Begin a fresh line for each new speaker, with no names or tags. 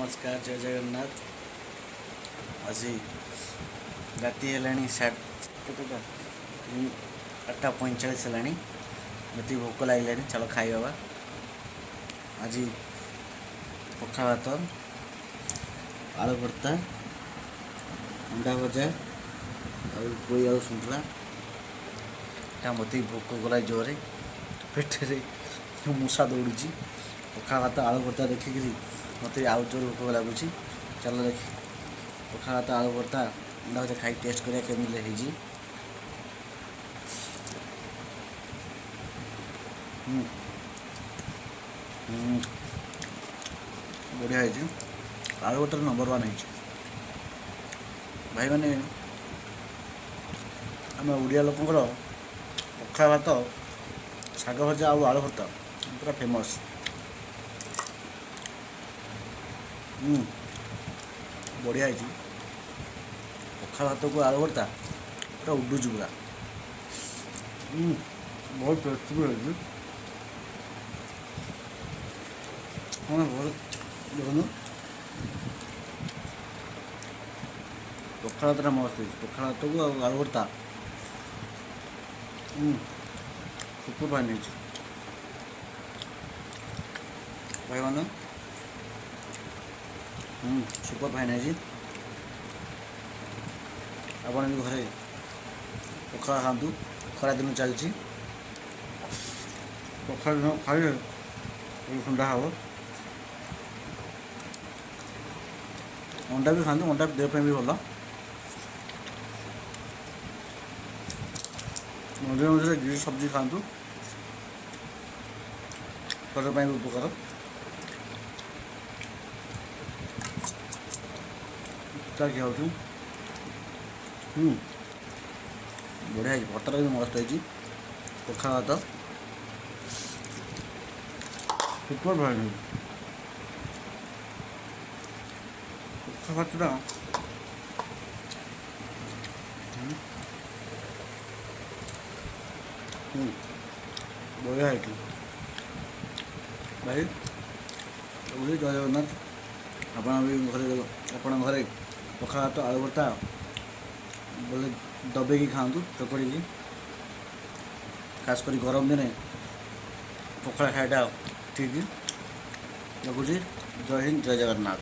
नमस्कार जय जगन्नाथ। आज राति है साढ़े 8:45 है। मत भोक लगे चलो खाଇବା। आज पखाल भात आलू भर्ता अंडा भजा और पोई आलू सुंठला मत भोक गला जोरे पेटे मूषा दौड़ी। पखाल भात आलू भर्ता देखिक मत आउ जोर भोक लगुच। चलो देख पखाल भात आलू भर्ता अंडा भजा खाई टेस्ट करिया केमिति होइजी। बढ़िया है। आलू भर्ता नंबर 1 है। भाई मैंने आम ओडिया लोकंर पखाल भात शाग भजा आलू भर्ता पूरा फेमस। बढ़िया है। पखाल भात को आलू भर्ता पूरा उडुच पूरा। बहुत टेस्टी भी है। हाँ बहुत देखो पखाल भात मस्त है। पखाल भात को आलू भर्ता सुपर फाइन है। भाई मैंने सुपर फाइन है। आपड़ भी घरे पखाल खातु। खरा दिन चलती पखाल दिन खाइए ठंडा हम। अंडा भी खातु। अंडा देह भी भल। मझे मझे ग्रीन सब्जी खातु। पेट भी उपकार। क्या खाऊ बढ़िया है। भर्ता भी मस्त है। पखाल भात सुपर फाइन है। पखाल भातटा बढ़िया है। भाई जय जगन्नाथ। आप घरे पखाल भात आलू भर्ता बोले दबेगी खातु चकड़ी। खास कर गरम दिन पखाल खाइटा ठीक लगुच। जय हिंद जय जगन्नाथ।